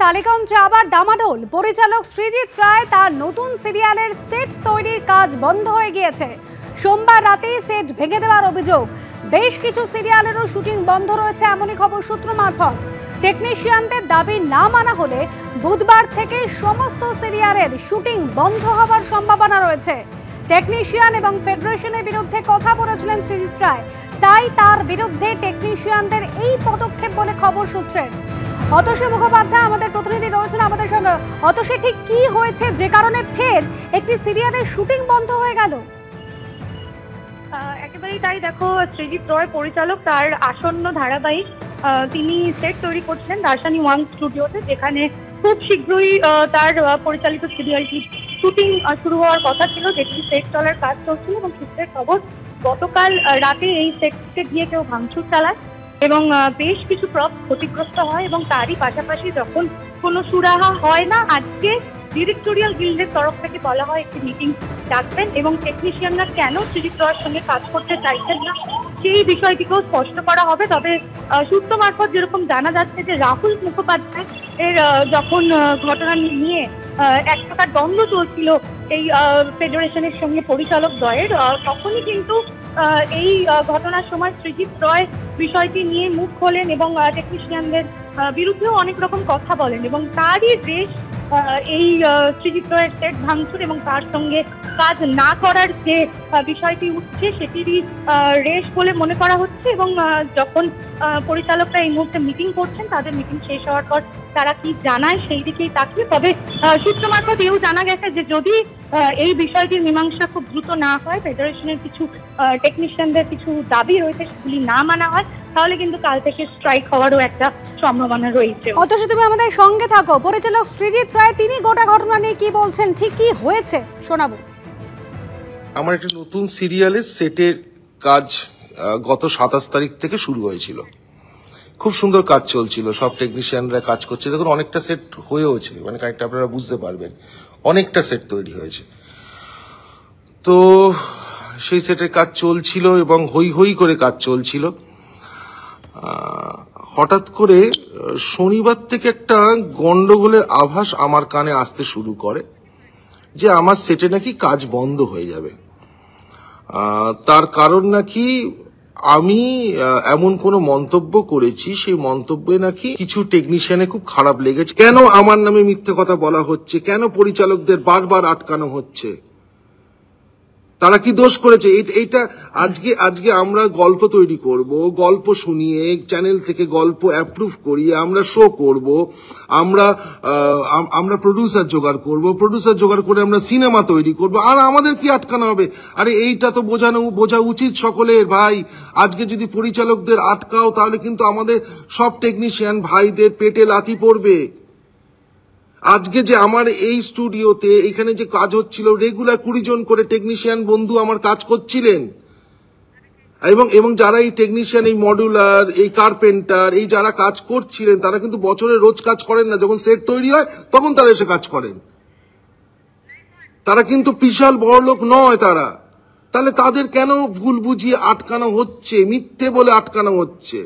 টালিগঞ্জে আবার ডামাডোল। পরিচালক সৃজিত রায় তার নতুন সিরিয়ালের সেট তৈরির কাজ বন্ধ হয়ে গিয়েছে। সোমবার রাতেই সেট ভেঙে দেওয়ার অভিযোগ। বেশ কিছু সিরিয়ালেরও শুটিং বন্ধ রয়েছে এমনই খবর সূত্র মারফত। টেকনিশিয়ানদের দাবি না মানা হলে বুধবার থেকে সমস্ত সিরিয়ালের শুটিং বন্ধ হওয়ার সম্ভাবনা রয়েছে। টেকনিশিয়ান এবং ফেডারেশনের বিরুদ্ধে কথা বলেছিলেন সৃজিত রায়, তাই তার বিরুদ্ধে টেকনিশিয়ানদের এই পদক্ষেপ বলে খবর সূত্রের। অতসী মুখোপাধ্যায় আমাদের প্রতিনিধি রয়েছেন আমাদের সঙ্গে। অতসী, ঠিক কি হয়েছে যে কারণে ফের একটি সিরিয়ালের শুটিং বন্ধ হয়ে গেল? একেবারেই তাই। দেখো, সৃজিত রায় পরিচালক, তার আসন্ন ধারাবাহিক তিনি সেট তৈরি করছিলেন দার্শানি ওয়ান স্টুডিওতে, যেখানে খুব শীঘ্রই তার পরিচালিত সিরিয়ালটি শুটিং শুরু হওয়ার কথা ছিল, যেটি সেট চলার কাজ চলছিল। এবং সূত্রের খবর, গতকাল রাতে এই সেটকে গিয়ে কেউ ভাঙচুর চালায় এবং বেশ কিছু প্রপ ক্ষতিগ্রস্ত হয়। এবং তারই পাশাপাশি যখন কোনো সুরাহা হয় না, আজকে ডিরেক্টোরিয়াল গিল্ডের তরফ থেকে বলা হয় একটি মিটিং ডাকবেন এবং টেকনিশিয়ানরা কেন সৃজিত রায়ের সঙ্গে কাজ করতে চাইছেন না সেই বিষয়টিকেও স্পষ্ট করা হবে। তবে সূত্র মারফত যেরকম জানা যাচ্ছে যে রাহুল মুখোপাধ্যায় এর যখন ঘটনা নিয়ে এক প্রকার দ্বন্দ্ব চলছিল এই ফেডারেশনের সঙ্গে পরিচালক দ্বয়ের, তখনই কিন্তু এই ঘটনার সময় সৃজিত রায় বিষয়টি নিয়ে মুখ খোলেন এবং টেকনিশিয়ানদের বিরুদ্ধেও অনেক রকম কথা বলেন। এবং তারই রেশ এই সৃজিত রায়ের সেট ভাঙচুর এবং তার সঙ্গে কাজ না করার যে বিষয়টি উঠছে সেটিরই রেশ বলে মনে করা হচ্ছে। এবং যখন পরিচালকরা এই মুহূর্তে মিটিং করছেন, তাদের মিটিং শেষ হওয়ার পর তারা কি জানায় সেই দিকেই তাকিয়ে। তবে সূত্র মারফত এও জানা গেছে যে যদি এই বিষয়টির মীমাংসা খুব দ্রুত না হয়, ফেডারেশনের কিছু টেকনিশিয়ানদের কিছু দাবি রয়েছে সেগুলি না মানা হয়, তাহলে কিন্তু কাল থেকে স্ট্রাইক হওয়ারও একটা সম্ভাবনা রয়েছে। অতসী, তুমি আমাদের সঙ্গে থাকো। পরিচালক সৃজিত রায় তিনি গোটা ঘটনা নিয়ে কি বলছেন, ঠিক কি হয়েছে শোনাবো। আমার একটা নতুন সিরিয়ালের সেটের কাজ গত 27 তারিখ থেকে শুরু হয়েছিল। খুব সুন্দর কাজ চলছিল, সব টেকনিশিয়ানরা কাজ করছে। দেখুন, অনেকটা সেট হয়েওছে, মানে কারেক্ট আপনারা বুঝতে পারবেন, অনেকটা সেট তৈরি হয়েছে। তো সেই সেটের কাজ চলছিল এবং হই হই করে কাজ চলছিল। হঠাৎ করে শনিবার থেকে একটা গন্ডগোলের আভাস আমার কানে আসতে শুরু করে যে আমার সেটে নাকি কাজ বন্ধ হয়ে যাবে। তার কারণ নাকি আমি এমন কোনো মন্তব্য করেছি, সেই মন্তব্যে নাকি কিছু টেকনিশিয়ানে খুব খারাপ লেগেছে। কেন আমার নামে মিথ্যে কথা বলা হচ্ছে, কেন পরিচালকদের বারবার আটকানো হচ্ছে, তারা কি দোষ করেছে? এইটা আজকে আমরা গল্প তৈরি করব, গল্প শুনিয়ে চ্যানেল থেকে গল্প অ্যাপ্রুভ করিয়ে আমরা শো করব, আমরা প্রডিউসার জোগাড় করব, প্রডিউসার জোগাড় করে আমরা সিনেমা তৈরি করব, আর আমাদের কি আটকানো হবে? আরে এইটা তো বোঝা উচিত সকলের। ভাই, আজকে যদি পরিচালকদের আটকাও তাহলে কিন্তু আমাদের সব টেকনিশিয়ান ভাইদের পেটে লাথি পড়বে। আজকে যে আমার এই স্টুডিওতে এখানে যে কাজ হচ্ছিল, রেগুলার 20 জন করে টেকনিশিয়ান বন্ধু আমার কাজ করছিলেন। এবং যারা এই টেকনিশিয়ান, এই মডুলার, এই কার্পেন্টার, এই যারা কাজ করছিলেন, তারা কিন্তু বছরে রোজ কাজ করেন না। যখন সেট তৈরি হয় তখন তারা এসে কাজ করেন। তারা কিন্তু বিশাল বড় লোক নয় তারা। তাহলে তাদের কেন ভুল বুঝিয়ে আটকানো হচ্ছে, মিথ্যে বলে আটকানো হচ্ছে?